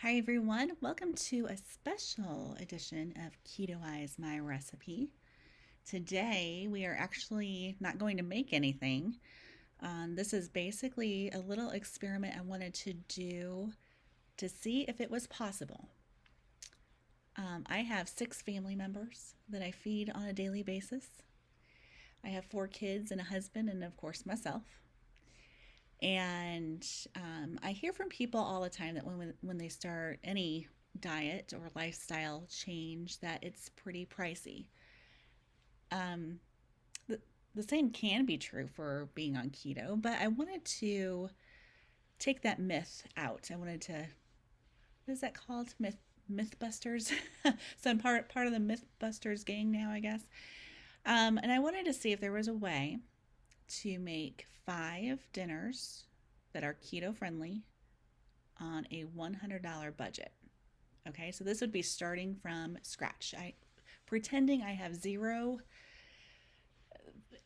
Hi everyone, welcome to a special edition of Keto-ized My Recipe. Today we are actually not going to make anything. This is basically a little experiment I wanted to do to see if it was possible. I have 6 family members that I feed on a daily basis. I have 4 kids and a husband, and of course myself. And I hear from people all the time that when they start any diet or lifestyle change, that it's pretty pricey. Um, the, the same can be true for being on keto, but I wanted to take that myth out. I wanted to, what is that called? Mythbusters. So I'm part of the Mythbusters gang now, I guess. And I wanted to see if there was a way to make 5 dinners that are keto friendly on a $100 budget. Okay, so this would be starting from scratch. I pretending I have zero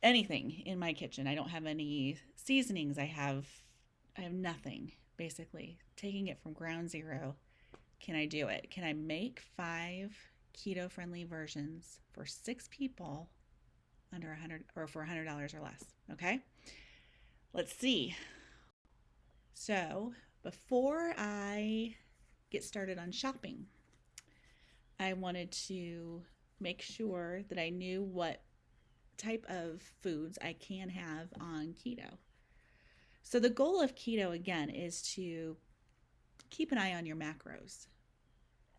anything in my kitchen. I don't have any seasonings. I have nothing basically. Taking it from ground zero. Can I do it? Can I make 5 keto friendly versions for 6 people under 100 or for $100 or less? Okay? Let's see. So, before I get started on shopping, I wanted to make sure that I knew what type of foods I can have on keto. So, the goal of keto again is to keep an eye on your macros.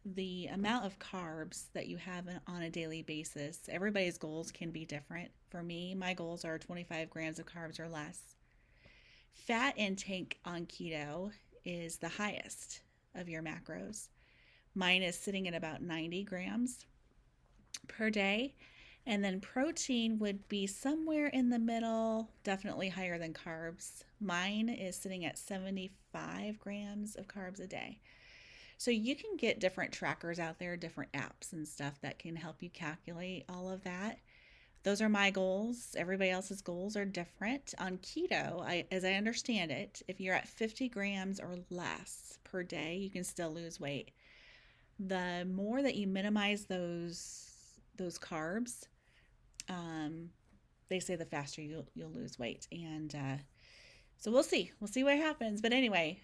The amount of carbs that you have on a daily basis, everybody's goals can be different. For me, my goals are 25 grams of carbs or less. Fat intake on keto is the highest of your macros. Mine is sitting at about 90 grams per day. And then protein would be somewhere in the middle, definitely higher than carbs. Mine is sitting at 75 grams of carbs a day. So you can get different trackers out there, different apps and stuff that can help you calculate all of that. Those are my goals. Everybody else's goals are different. On keto, as I understand it, if you're at 50 grams or less per day, you can still lose weight. The more that you minimize those carbs, um, they say the faster you'll lose weight. And so we'll see. We'll see what happens. But anyway,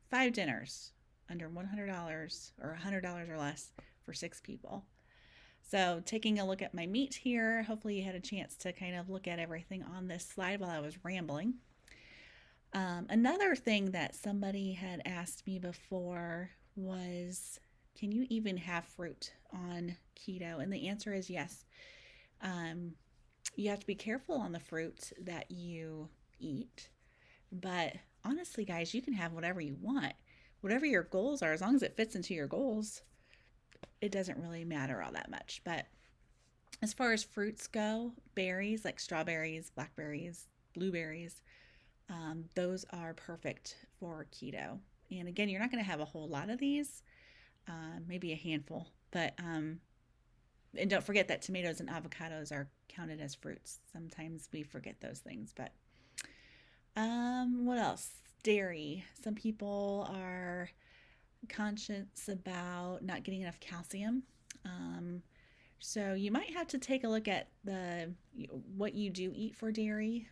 5 dinners under $100 or $100 or less for 6 people. So taking a look at my meat here, hopefully you had a chance to kind of look at everything on this slide while I was rambling. Another thing that somebody had asked me before was, can you even have fruit on keto? And the answer is yes. Um, you have to be careful on the fruit that you eat. But honestly, guys, you can have whatever you want. Whatever your goals are, as long as it fits into your goals, it doesn't really matter all that much. But as far as fruits go, berries like strawberries, blackberries, blueberries, those are perfect for keto. And again, you're not going to have a whole lot of these, maybe a handful. But and don't forget that tomatoes and avocados are counted as fruits. Sometimes we forget those things. But what else? Dairy. Some people are conscious about not getting enough calcium. Um, so you might have to take a look at the what you do eat for dairy.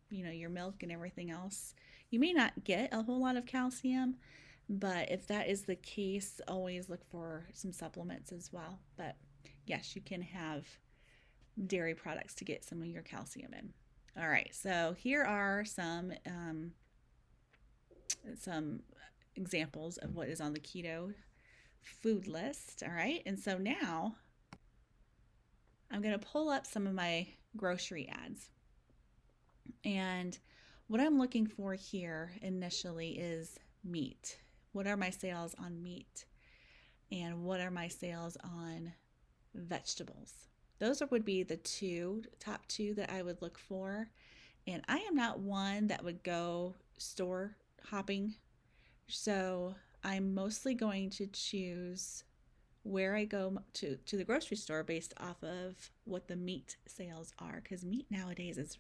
Your milk and everything else. You may not get a whole lot of calcium, but if that is the case, always look for some supplements as well. But yes, you can have dairy products to get some of your calcium in. All right, so here are some examples of what is on the keto food list. All right, and so now I'm going to pull up some of my grocery ads. And what I'm looking for here initially is meat. What are my sales on meat? And what are my sales on vegetables? Those would be the top two that I would look for. And I am not one that would go store hopping. So I'm mostly going to choose where I go to the grocery store based off of what the meat sales are, because meat nowadays is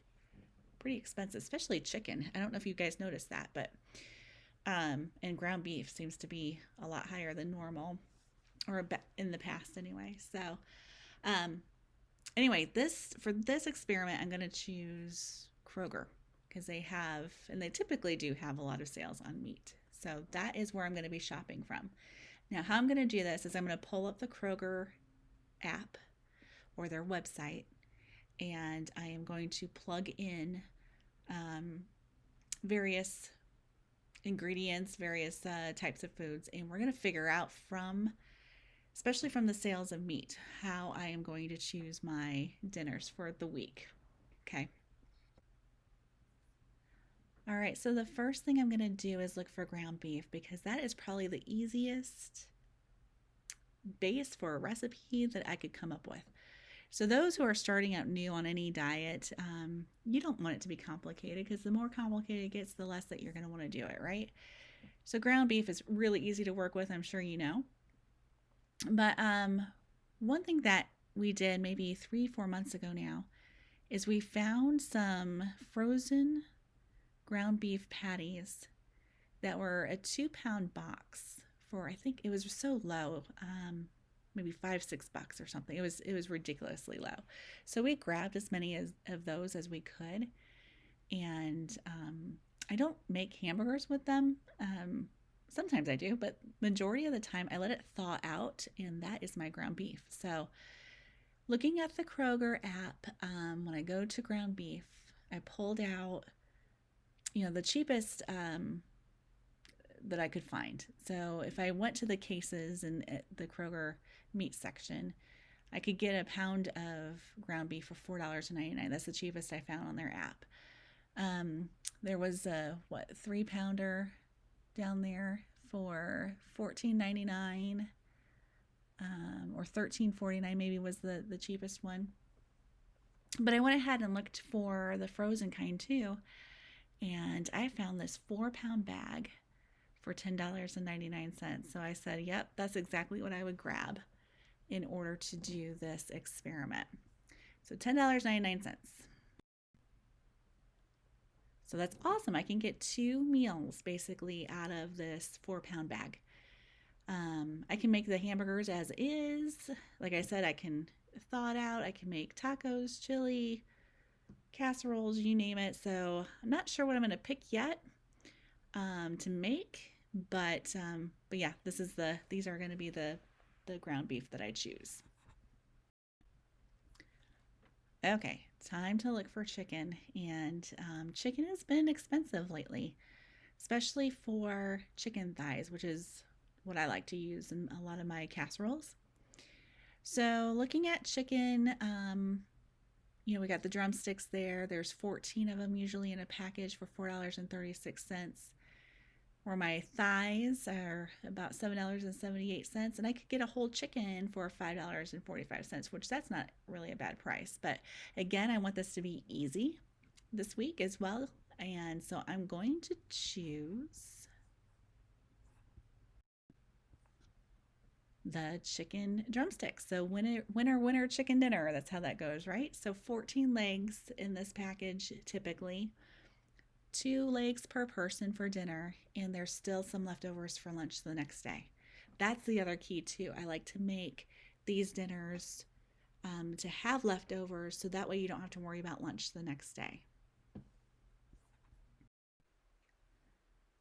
pretty expensive, especially chicken. I don't know if you guys noticed that, but And ground beef seems to be a lot higher than normal, or in the past anyway. So, um, anyway, this for this experiment, I'm going to choose Kroger because they typically do have a lot of sales on meat. So that is where I'm going to be shopping from. Now, how I'm going to do this is I'm going to pull up the Kroger app or their website, and I am going to plug in um, various ingredients, various types of foods, and we're going to figure out especially from the sales of meat, how I am going to choose my dinners for the week. Okay. All right, so the first thing I'm going to do is look for ground beef because that is probably the easiest base for a recipe that I could come up with. So, those who are starting out new on any diet, you don't want it to be complicated because the more complicated it gets, the less that you're going to want to do it, right? So, ground beef is really easy to work with, I'm sure you know. But one thing that we did maybe 3-4 months ago now is we found some frozen ground beef patties that were a 2-pound box for, I think it was so low, maybe $5-6 or something. It was ridiculously low. So we grabbed as many of those as we could, and I don't make hamburgers with them. Sometimes I do, but majority of the time I let it thaw out, and that is my ground beef. So looking at the Kroger app, when I go to ground beef, I pulled out, the cheapest that I could find. So if I went to the cases in the Kroger meat section, I could get a pound of ground beef for $4.99. That's the cheapest I found on their app. There was a 3-pounder down there for $14.99, or $13.49 maybe was the cheapest one. But I went ahead and looked for the frozen kind too, and I found this 4-pound bag for $10.99. So I said, yep, that's exactly what I would grab in order to do this experiment. So $10.99. So that's awesome. I can get 2 meals basically out of this 4-pound bag. I can make the hamburgers as is. Like I said, I can thaw it out. I can make tacos, chili, casseroles, you name it. So I'm not sure what I'm going to pick yet to make, but yeah, these are going to be the ground beef that I choose. Okay, time to look for chicken, and chicken has been expensive lately, especially for chicken thighs, which is what I like to use in a lot of my casseroles. So looking at chicken, we got the drumsticks there. There's 14 of them usually in a package for $4.36. Or my thighs are about $7.78, and I could get a whole chicken for $5.45, which that's not really a bad price. But again, I want this to be easy this week as well, and so I'm going to choose the chicken drumsticks. So winner chicken dinner. That's how that goes, right? So 14 legs in this package typically. 2 legs per person for dinner, and there's still some leftovers for lunch the next day. That's the other key too. I like to make these dinners to have leftovers, so that way you don't have to worry about lunch the next day.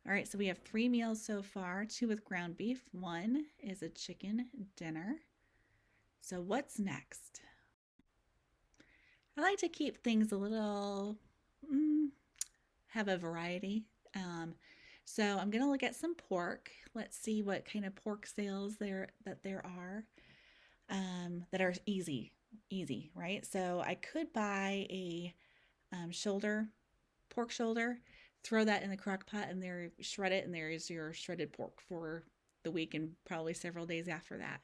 All right, so we have 3 meals so far, 2 with ground beef, 1 is a chicken dinner. So what's next? I like to keep things a little have a variety. So I'm going to look at some pork. Let's see what kind of pork sales there are that are easy, right? So I could buy a pork shoulder, throw that in the crock pot, and shred it, and there is your shredded pork for the week and probably several days after that.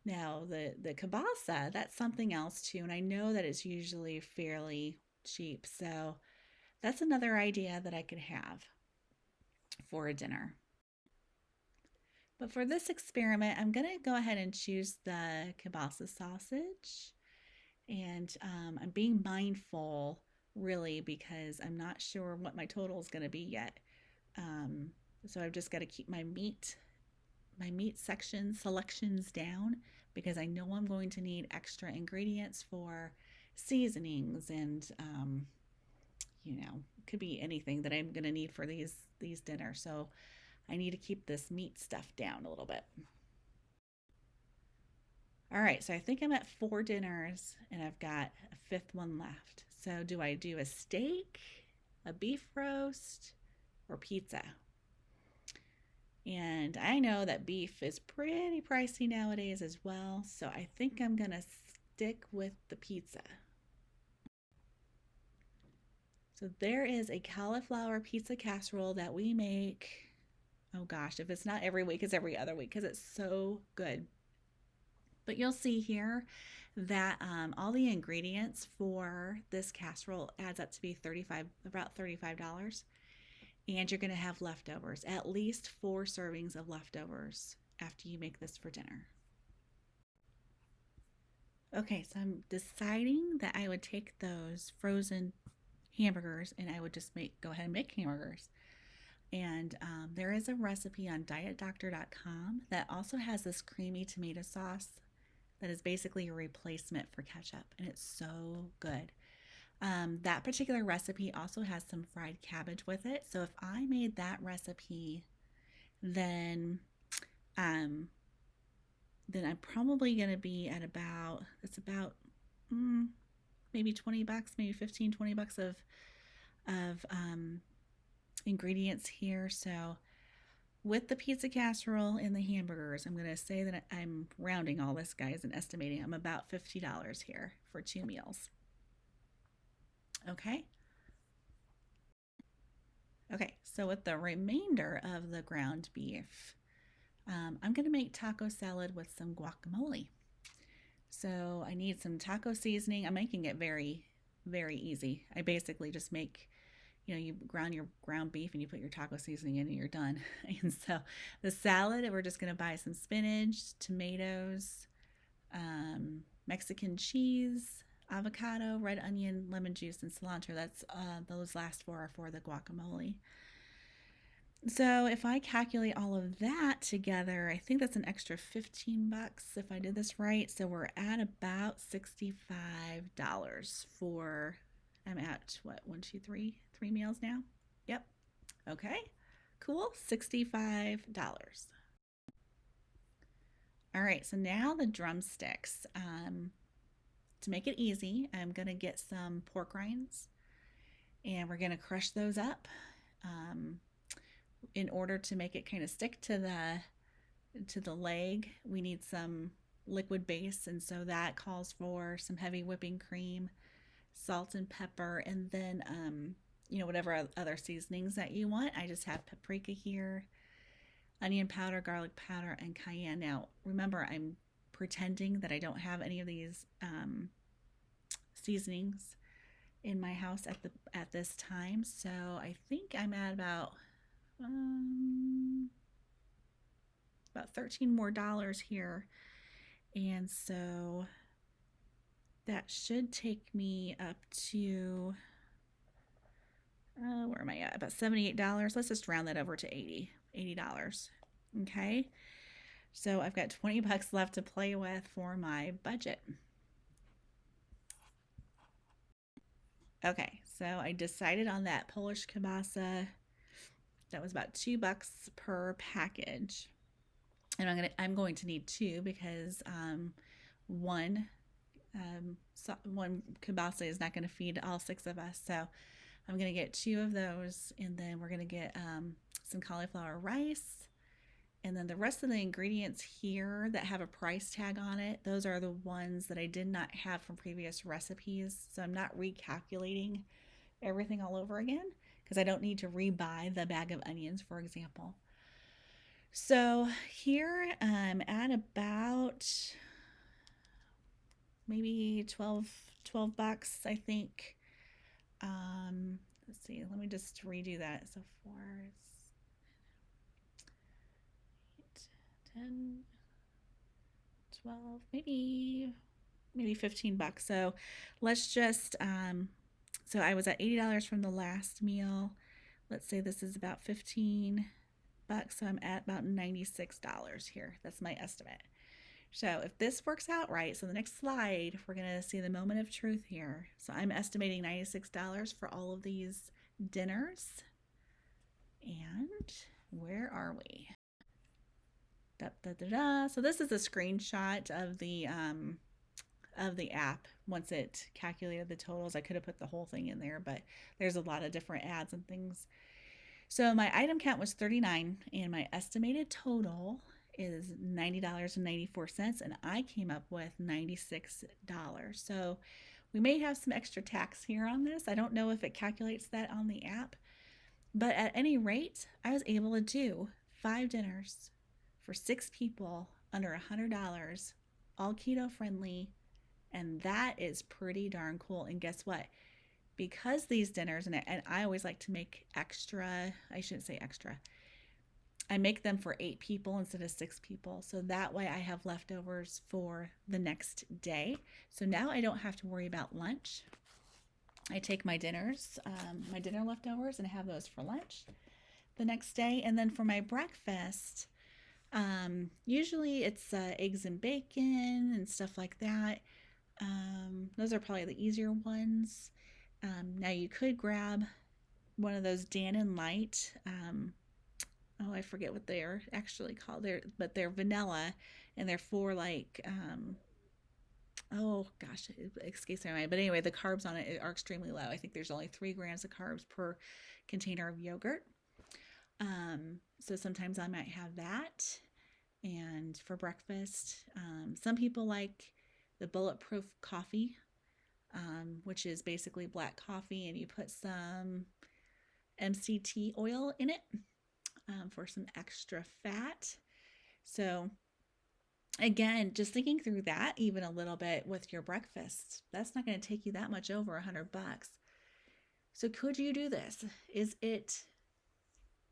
Now the kielbasa, that's something else too, and I know that it's usually fairly cheap, so that's another idea that I could have for a dinner. But for this experiment, I'm going to go ahead and choose the kielbasa sausage. And I'm being mindful, really, because I'm not sure what my total is going to be yet Um, so I've just got to keep my meat section selections down because I know I'm going to need extra ingredients for seasonings and it could be anything that I'm going to need for these dinners. So I need to keep this meat stuff down a little bit. All right, so I think I'm at 4 dinners and I've got a fifth one left. So do I do a steak, a beef roast, or pizza? And I know that beef is pretty pricey nowadays as well, so I think I'm gonna stick with the pizza. So there is a cauliflower pizza casserole that we make. Oh gosh, if it's not every week, it's every other week because it's so good. But you'll see here that all the ingredients for this casserole adds up to be about $35. And you're going to have leftovers, at least 4 servings of leftovers after you make this for dinner. Okay, so I'm deciding that I would take those frozen hamburgers and I would just go ahead and make hamburgers. And there is a recipe on dietdoctor.com that also has this creamy tomato sauce that is basically a replacement for ketchup, and it's so good. That particular recipe also has some fried cabbage with it. So if I made that recipe, then um, then I'm probably going to be at about maybe $20, maybe 15, $20 of ingredients here. So with the pizza casserole and the hamburgers, I'm going to say that I'm rounding all this, guys, and estimating I'm about $50 here for 2 meals. Okay. Okay, so with the remainder of the ground beef, I'm going to make taco salad with some guacamole. So I need some taco seasoning. I'm making it very, very easy. I basically just make, you ground your ground beef and you put your taco seasoning in and you're done. And so the salad, we're just going to buy some spinach, tomatoes, Mexican cheese, avocado, red onion, lemon juice, and cilantro. That's those last 4 are for the guacamole. So if I calculate all of that together, I think that's an extra $15 if I did this right. So we're at about $65 for, I'm at what, 1, 2, 3 meals now? Yep. Okay, cool, $65. All right, so now the drumsticks. To make it easy, I'm gonna get some pork rinds and we're gonna crush those up. In order to make it kind of stick to the leg, we need some liquid base, and so that calls for some heavy whipping cream, salt and pepper, and then whatever other seasonings that you want. I just have paprika here, onion powder, garlic powder, and cayenne. Now remember, I'm pretending that I don't have any of these seasonings in my house at this time, so I think I'm at about $13 more here, and so that should take me up to where am I at? About $78. Let's just round that over to $80. Okay, so I've got $20 left to play with for my budget. Okay, so I decided on that Polish kielbasa. That was about $2 per package, and I'm going to need 2 because one kielbasa is not going to feed all 6 of us. So I'm going to get 2 of those, and then we're going to get some cauliflower rice. And then the rest of the ingredients here that have a price tag on it, those are the ones that I did not have from previous recipes. So I'm not recalculating everything all over again because I don't need to rebuy the bag of onions, for example. So here I'm at about maybe 12 bucks, I think. Let's see, let me just redo that. So 4, 8, 10, 12, maybe $15. So let's just so I was at $80 from the last meal. let's say this is about 15 bucks, so I'm at about $96 here. That's my estimate. So if this works out right, so the next slide, we're going to see the moment of truth here. So I'm estimating $96 for all of these dinners. And where are we? Da, da, da, da. So this is a screenshot of the app once it calculated the totals. I could have put the whole thing in there, but there's a lot of different ads and things. So my item count was 39 and my estimated total is $90.94 and I came up with $96. So we may have some extra tax here on this. I don't know if it calculates that on the app, but at any rate, I was able to do 5 dinners for 6 people under $100, all keto friendly, and that is pretty darn cool. And guess what? Because these dinners, and I always like to make extra, I shouldn't say extra, I make them for 8 people instead of 6 people. So that way I have leftovers for the next day. So now I don't have to worry about lunch. I take my dinners, my dinner leftovers, and have those for lunch the next day. And then for my breakfast, usually it's eggs and bacon and stuff like that. Those are probably the easier ones. Now you could grab one of those Dannon Light. Oh, I forget what they're actually called. They're vanilla, and they're for like oh gosh, it escapes my mind. But anyway, the carbs on it are extremely low. I think there's only 3 grams of carbs per container of yogurt. So sometimes I might have that. And for breakfast, some people like the bulletproof coffee, which is basically black coffee, and you put some MCT oil in it for some extra fat. So again, just thinking through that even a little bit with your breakfast, that's not going to take you that much over $100. So could you do this? Is it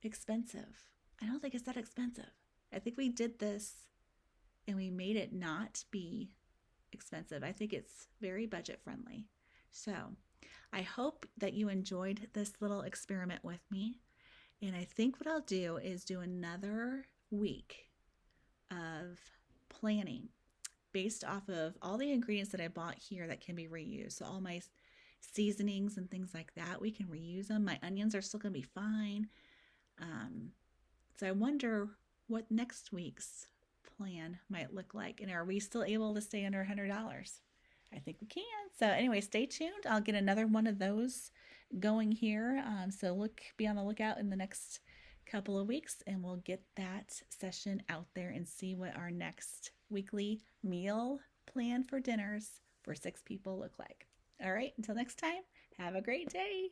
expensive? I don't think it's that expensive. I think we did this and we made it not be expensive. I think it's very budget friendly. So I hope that you enjoyed this little experiment with me. And I think what I'll do is do another week of planning based off of all the ingredients that I bought here that can be reused. So all my seasonings and things like that, we can reuse them. My onions are still going to be fine. So I wonder what next week's plan might look like. And are we still able to stay under $100? I think we can. So anyway, stay tuned. I'll get another one of those going here. So be on the lookout in the next couple of weeks, and we'll get that session out there and see what our next weekly meal plan for dinners for 6 people look like. All right, until next time, have a great day.